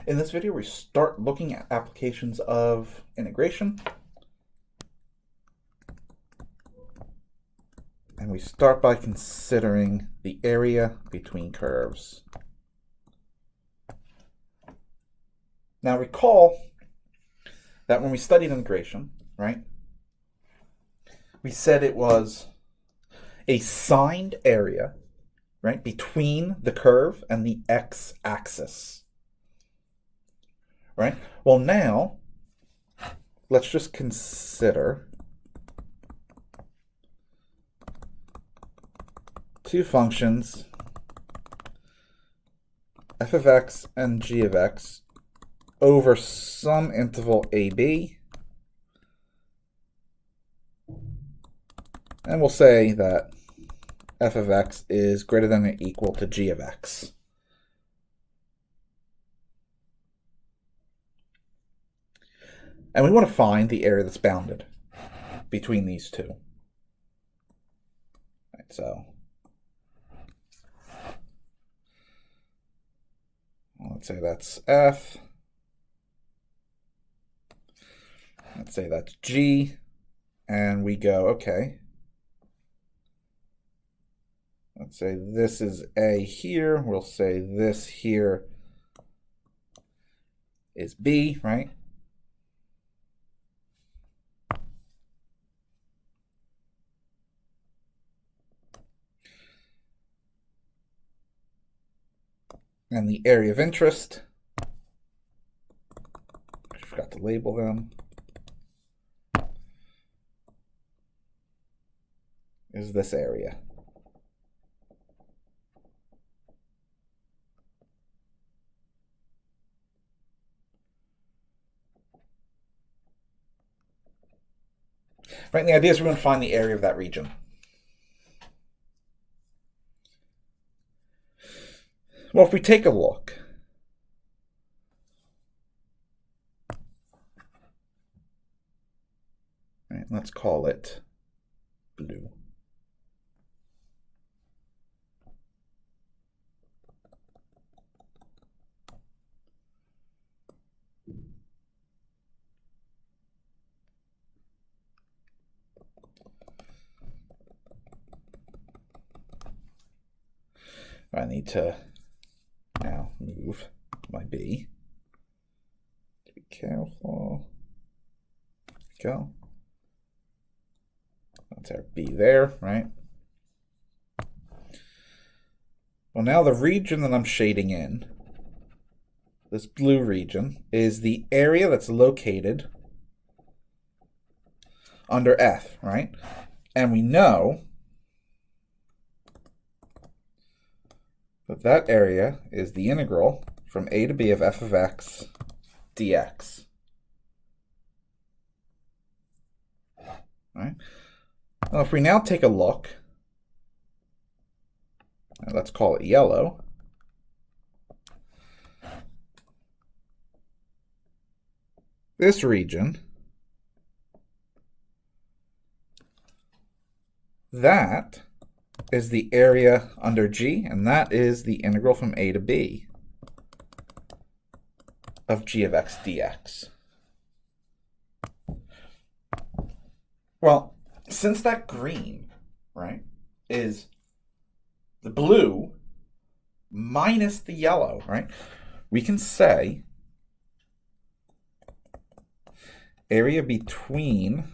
In this video, we start looking at applications of integration. And we start by considering the area between curves. Now recall that when we studied integration, right, we said it was a signed area, right, between the curve and the x-axis. Right? Well, now, let's just consider two functions, f of x and g of x, over some interval ab. And we'll say that f of x is greater than or equal to g of x. And we want to find the area that's bounded between these two. Right, so let's say that's F. Let's say that's G. And we go, okay. Let's say this is A here. We'll say this here is B, right? And the area of interest, I forgot to label them, is this area. Right, and the idea is we're going to find the area of that region. Well, if we take a look, right, let's call it blue. I need to now move my B. Be careful. There we go. That's our B there, right? Well, now the region that I'm shading in, this blue region, is the area that's located under F, right? And we know that that area is the integral from a to b of f of x dx. Right? Well, if we now take a look, let's call it yellow. This region, that is the area under G, and that is the integral from a to b of g of x dx. Well, since that green, right, is the blue minus the yellow, right, we can say area between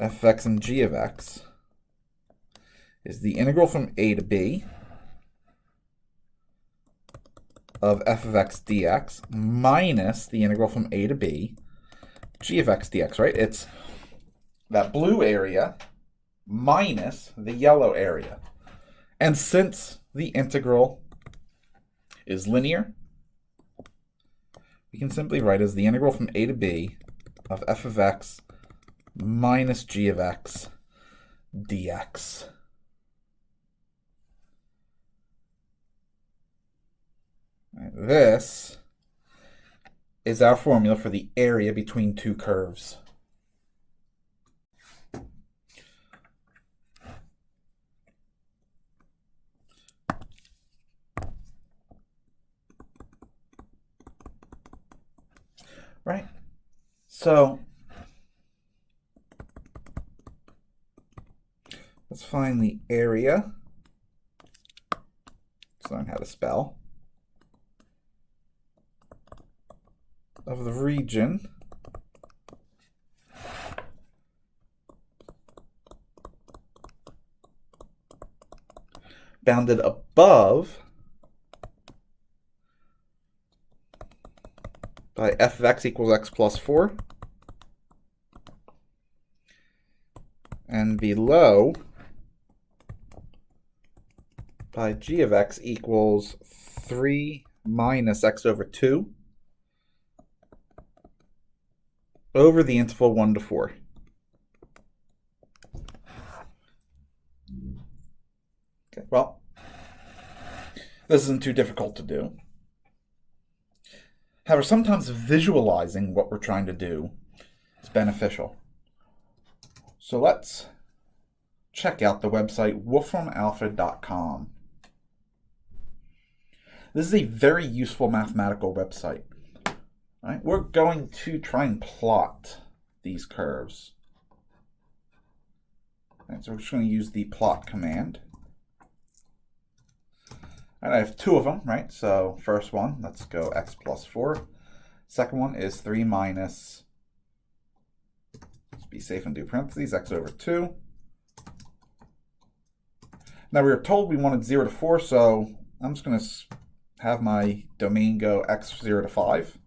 f of x and g of x is the integral from a to b of f of x dx minus the integral from a to b g of x dx, right? It's that blue area minus the yellow area. And since the integral is linear, we can simply write as the integral from a to b of f of x minus g of x dx. This is our formula for the area between two curves. right? So let's find the area. Let's learn how to spell. Of the region bounded above by f of x equals x plus 4 and below by g of x equals 3 minus x over 2 over the interval 1 to 4. Okay, well, this isn't too difficult to do. However, sometimes visualizing what we're trying to do is beneficial. So let's check out the website wolframalfred.com. This is a very useful mathematical website. All right, we're going to try and plot these curves. All right, so we're just going to use the plot command. And I have two of them, right? So first one, let's go x plus 4. Second one is 3 minus, let's be safe and do parentheses, x over 2. Now we were told we wanted 0 to 4, so I'm just going to have my domain go x 0 to 5.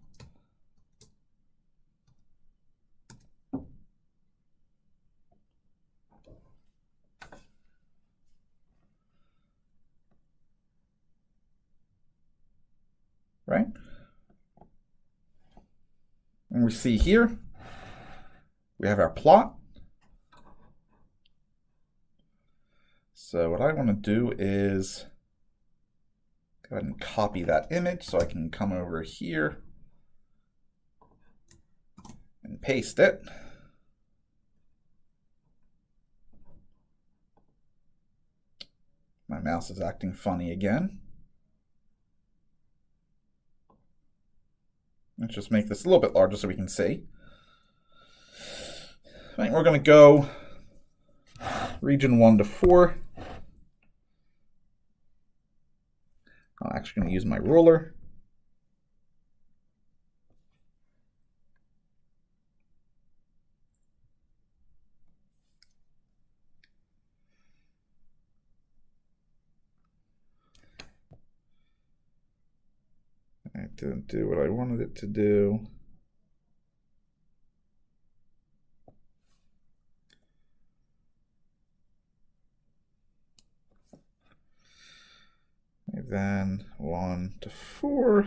Right? And we see here, we have our plot. So what I want to do is go ahead and copy that image so I can come over here and paste it. My mouse is acting funny again. Let's just make this a little bit larger so we can see. Right, we're going to go region 1 to 4. I'm actually going to use my ruler. It didn't do what I wanted it to do. And then 1 to 4.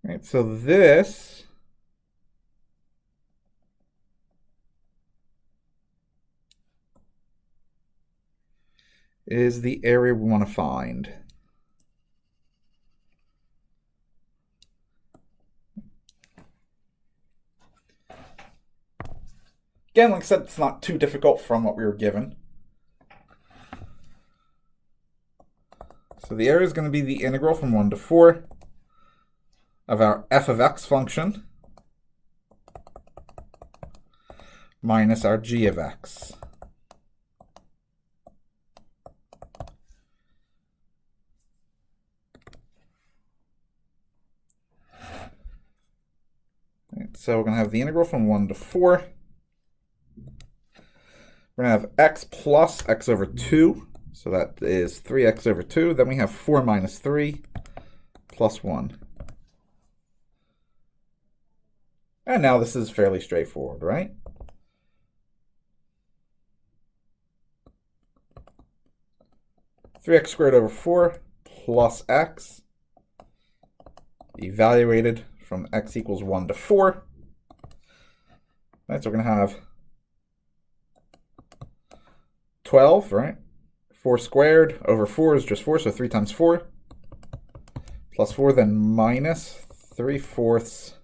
Right, so this is the area we want to find. Again, like I said, it's not too difficult from what we were given. So the area is going to be the integral from 1 to 4 of our f of x function minus our g of x. Right, so we're going to have the integral from 1 to 4. We're going to have x plus x over 2. So that is 3x over 2. Then we have 4 minus 3 plus 1. And now this is fairly straightforward, right? (3x squared over 4 plus x) evaluated from x equals 1 to 4. Right, so we're going to have 12, right? 4 squared over 4 is just 4, so 3 times 4 plus 4, then minus 3/4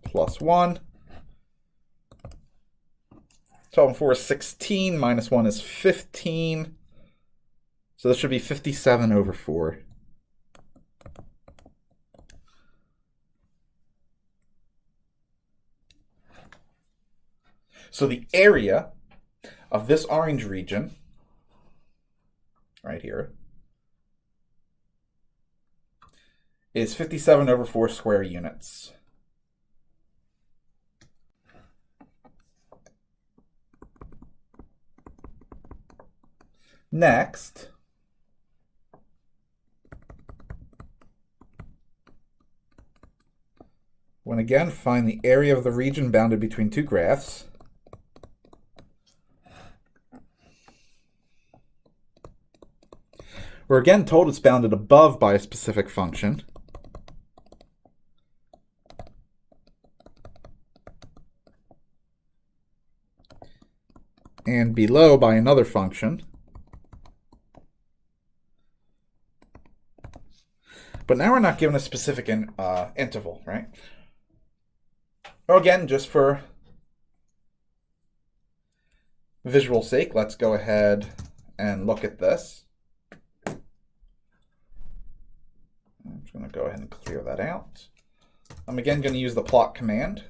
plus 1. 12 and 4 is 16, minus 1 is 15. So this should be 57 over 4. So the area of this orange region, right here, is 57 over 4 square units. Next, when again, find the area of the region bounded between two graphs. We're again told it's bounded above by a specific function. And below by another function. But now we're not given a specific interval, right? Well, again, just for visual sake, let's go ahead and look at this. I'm just going to go ahead and clear that out. I'm again going to use the plot command.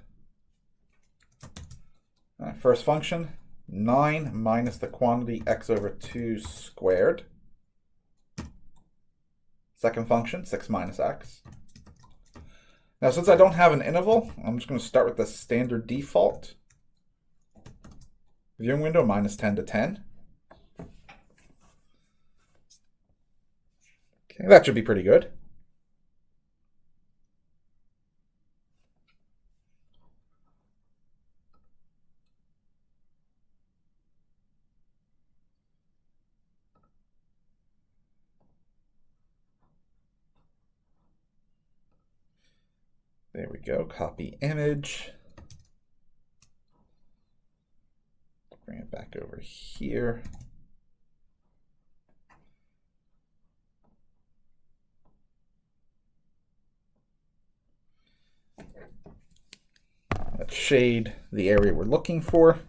First function, 9 minus the quantity x over 2 squared. Second function, 6 minus x. Now, since I don't have an interval, I'm just going to start with the standard default. Viewing window, minus 10 to 10. Okay, that should be pretty good. There we go, copy image. Bring it back over here. Let's shade the area we're looking for.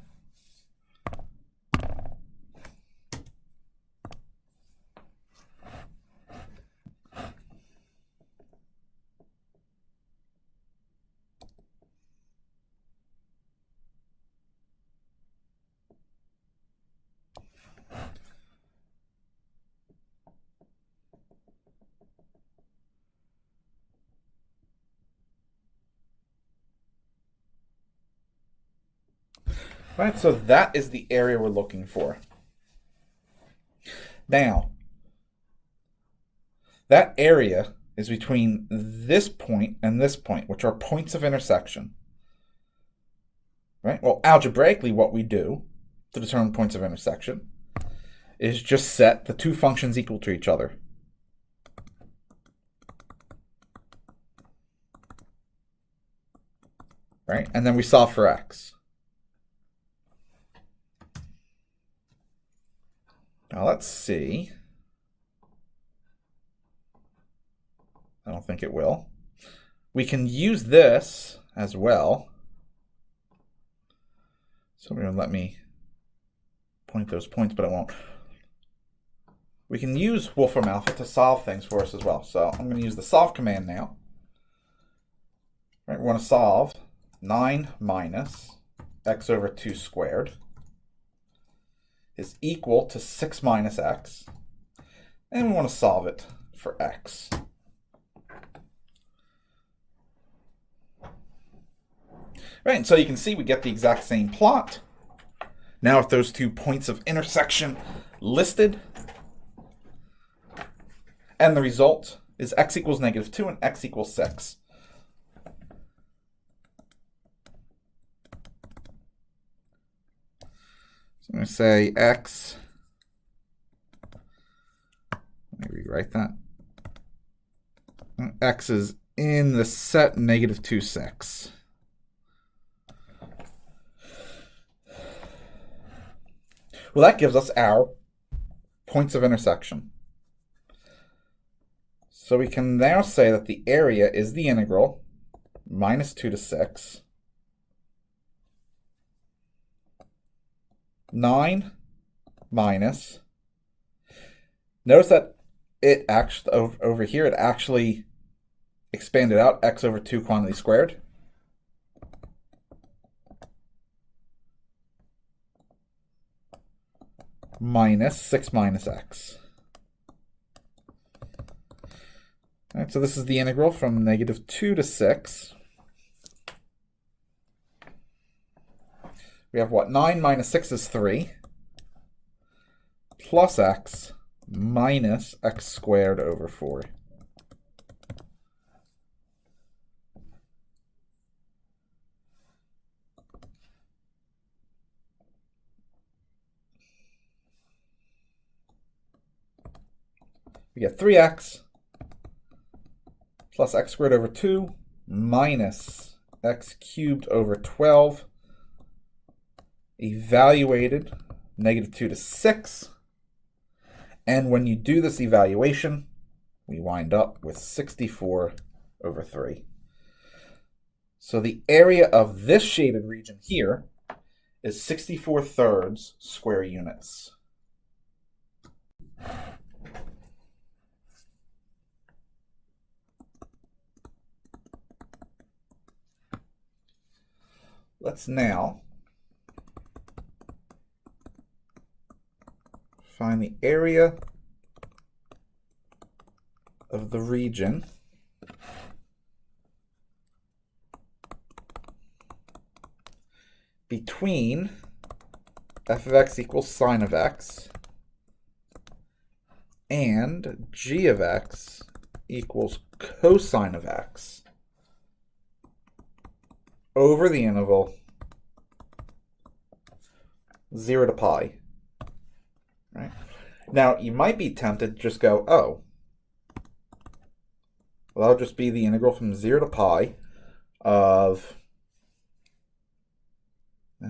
Right, so that is the area we're looking for. Now, that area is between this point and this point, which are points of intersection. Right? Well, algebraically, what we do to determine points of intersection is just set the two functions equal to each other. Right? And then we solve for x. Now let's see. I don't think it will. We can use this as well. So we're going to let me point those points, but I won't. We can use Wolfram Alpha to solve things for us as well. So I'm going to use the solve command now. Right, we want to solve 9 minus x over 2 squared is equal to 6 minus x. And we want to solve it for x. Right, and so you can see we get the exact same plot. Now with those two points of intersection listed, and the result is x equals -2 and x equals 6. So I'm going to say x, let me rewrite that. X is in the set -2, 6. Well, that gives us our points of intersection. So we can now say that the area is the integral minus 2 to 6, 9 minus, notice that it actually, over here, it actually expanded out x over 2 quantity squared. Minus 6 minus x. All right, so this is the integral from negative 2 to 6. We have what? 9 minus 6 is 3. Plus x minus x squared over 4. We get 3x plus x squared over 2 minus x cubed over 12, evaluated negative 2 to 6. And when you do this evaluation, we wind up with 64 over 3. So the area of this shaded region here is 64 thirds square units. Let's now find the area of the region between f of x equals sine of x and g of x equals cosine of x over the interval 0 to pi. Right? Now, you might be tempted to just go, oh, well, that'll just be the integral from 0 to pi of,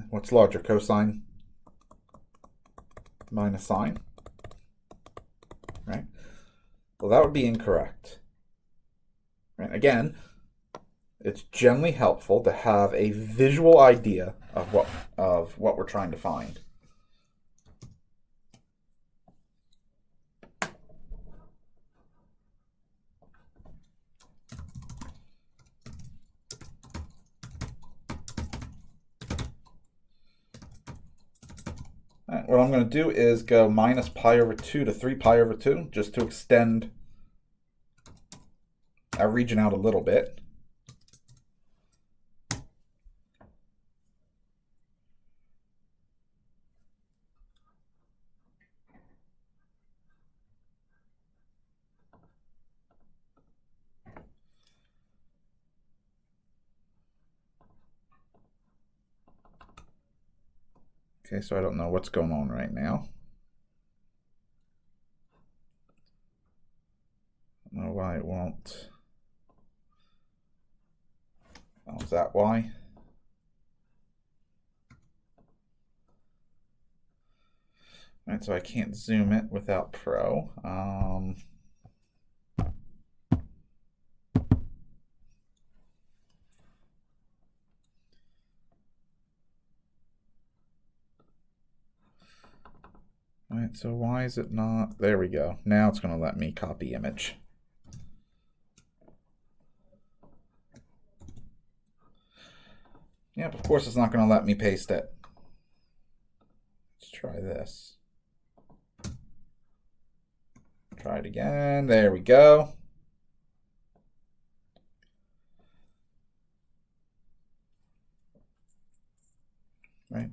what's larger, cosine minus sine? Right? Well, that would be incorrect. Right? Again, it's generally helpful to have a visual idea of what we're trying to find. All right, what I'm going to do is go minus pi over 2 to 3 pi over 2, just to extend our region out a little bit. Okay, so I don't know what's going on right now. I don't know why it won't. Oh, is that why? All right, so I can't zoom it without Pro. All right, so why is it not? There we go. Now it's going to let me copy image. Yep, of course it's not going to let me paste it. Let's try this. Try it again. There we go. Right.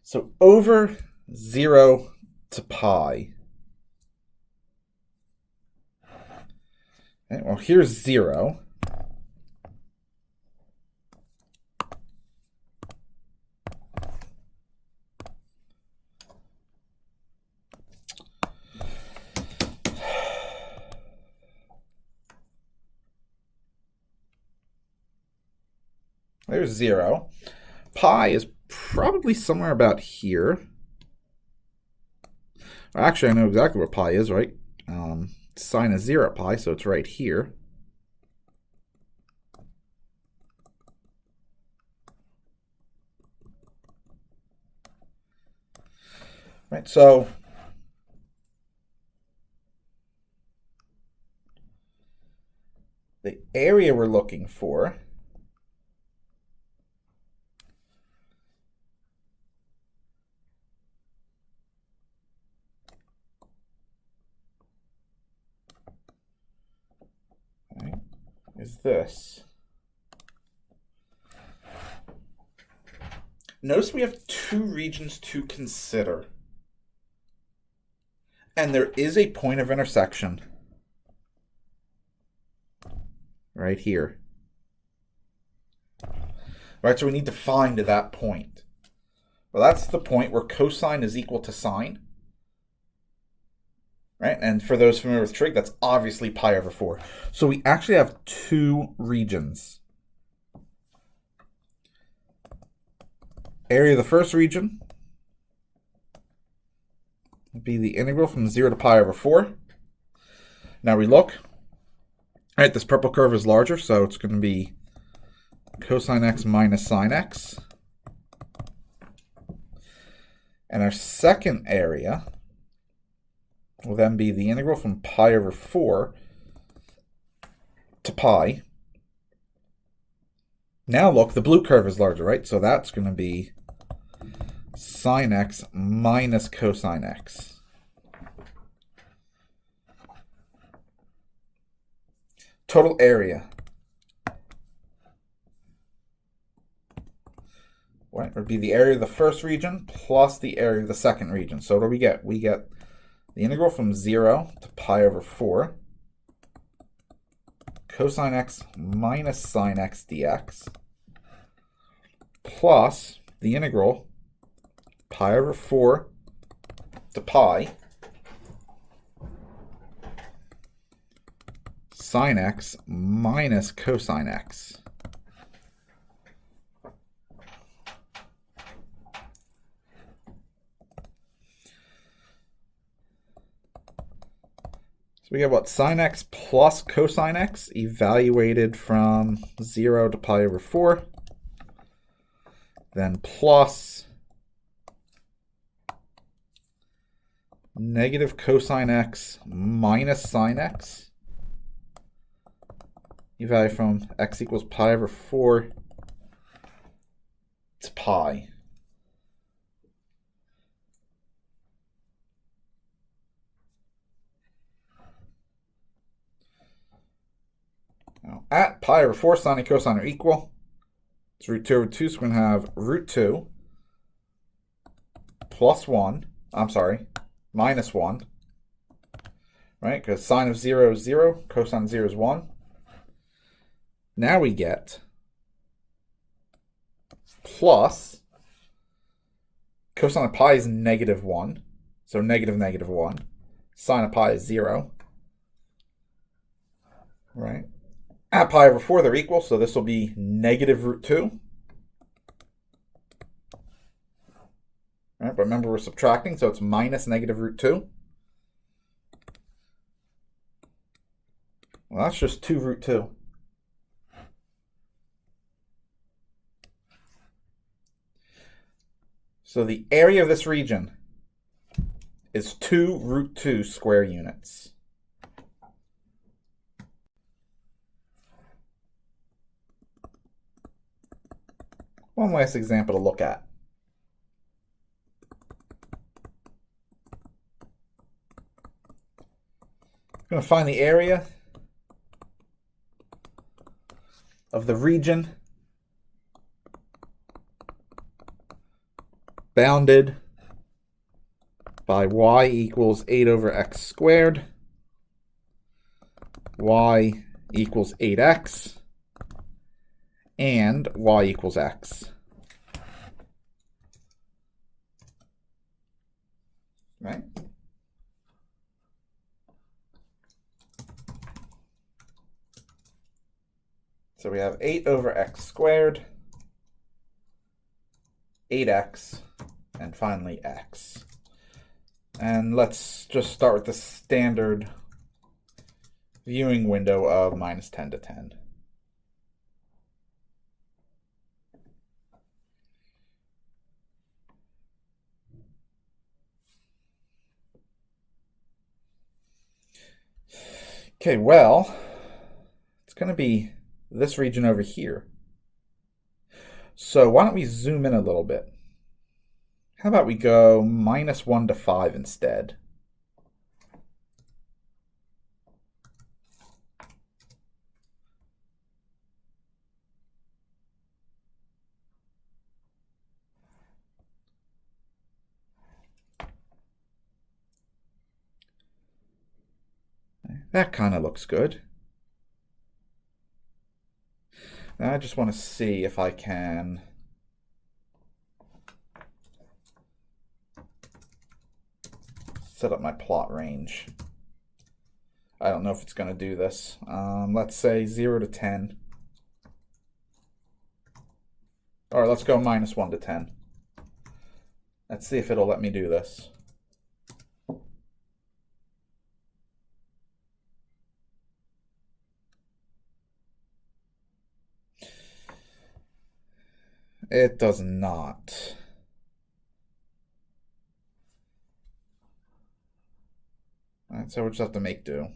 So over 0 to pi. Okay, well, here's 0. There's 0. Pi is probably somewhere about here. Actually, I know exactly where pi is, right? Sine is 0 at pi, so it's right here. Right, so the area we're looking for is this. Notice we have two regions to consider. And there is a point of intersection right here. Right, so we need to find that point. Well, that's the point where cosine is equal to sine. Right, and for those familiar with trig, that's obviously pi over 4. So we actually have two regions. Area of the first region would be the integral from 0 to pi over 4. Now we look. All right, this purple curve is larger, so it's going to be cosine x minus sine x. And our second area will then be the integral from pi over 4 to pi. Now look, the blue curve is larger, right? So that's going to be sine x minus cosine x. Total area. Right, would be the area of the first region plus the area of the second region. So what do we get? We get the integral from 0 to pi over 4 cosine x minus sine x dx plus the integral pi over 4 to pi sine x minus cosine x. So we get what? Sine x plus cosine x evaluated from 0 to pi over 4. Then plus negative cosine x minus sine x evaluated from x equals pi over 4 to pi. Now, at pi over 4, sine and cosine are equal. It's root 2 over 2, so we're going to have root 2 plus 1. Minus 1. Right? Because sine of 0 is 0, cosine of 0 is 1. Now we get plus cosine of pi is negative 1. So negative negative 1. Sine of pi is 0. Right? At pi over 4, they're equal, so this will be negative root 2. All right, but remember we're subtracting, so it's minus negative root 2. Well, that's just 2 root 2. So the area of this region is 2 root 2 square units. One last example to look at. I'm going to find the area of the region bounded by y equals 8 over x squared, y equals 8x, and y equals x. Right? So we have 8 over x squared, 8x, and finally x. And let's just start with the standard viewing window of minus 10 to 10. Okay, well, it's going to be this region over here. So why don't we zoom in a little bit? How about we go minus 1 to 5 instead? That kind of looks good. Now I just want to see if I can set up my plot range. I don't know if it's going to do this. Let's say 0 to 10. Or let's go minus 1 to 10. Let's see if it'll let me do this. It does not. All right, so we'll just have to make do.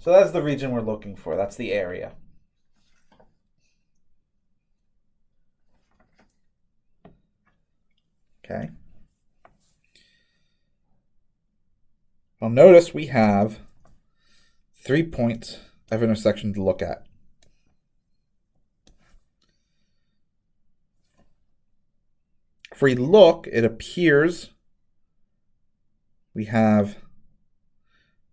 So that's the region we're looking for. That's the area. Okay. Well, notice we have 3 points of intersection to look at. If we look, it appears we have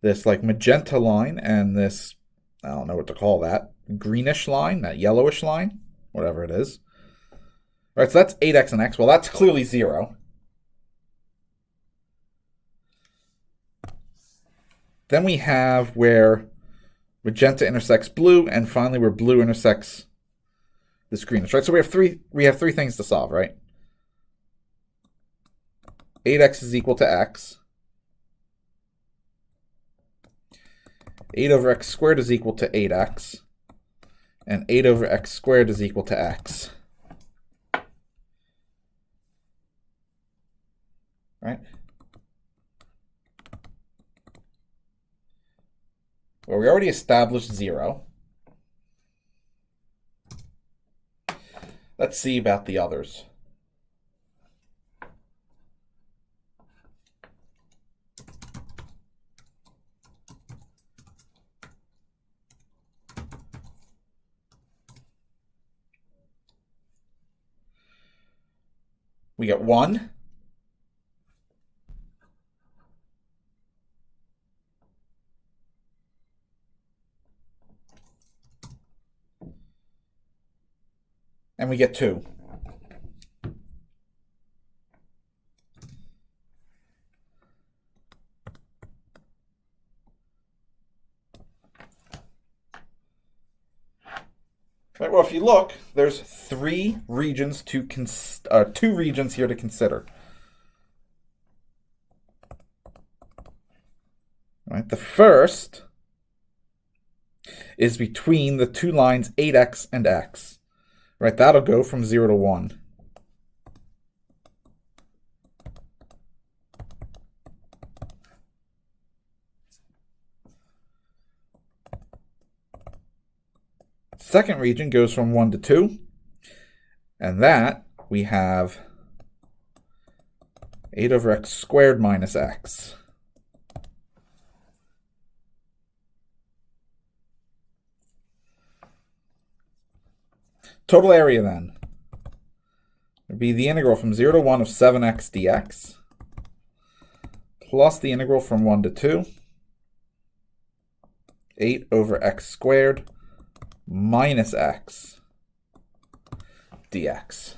this like magenta line and this, I don't know what to call that, greenish line, that yellowish line, whatever it is. All right, so that's 8x and x. Well, that's clearly 0. Then we have where magenta intersects blue, and finally where blue intersects this greenish, right? So we have three things to solve, right? 8x is equal to x. 8 over x squared is equal to 8x. And 8 over x squared is equal to x. Right? Well, we already established 0. Let's see about the others. We get 1. And we get 2. Right, well, if you look, there's 3 regions to 2 regions here to consider. Right, the first is between the 2 lines 8x and x. Right, that'll go from 0 to 1. second region goes from 1 to 2. And that we have 8 over x squared minus x. Total area then would be the integral from 0 to 1 of 7x dx plus the integral from 1 to 2, 8 over x squared minus x dx.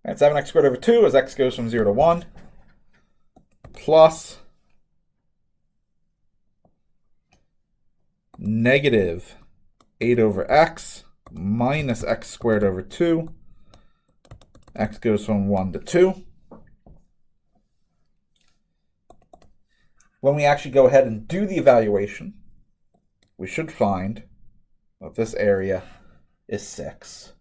And 7x squared over 2 as x goes from 0 to 1 plus negative 8 over x minus x squared over 2. X goes from 1 to 2. When we actually go ahead and do the evaluation, we should find that this area is 6.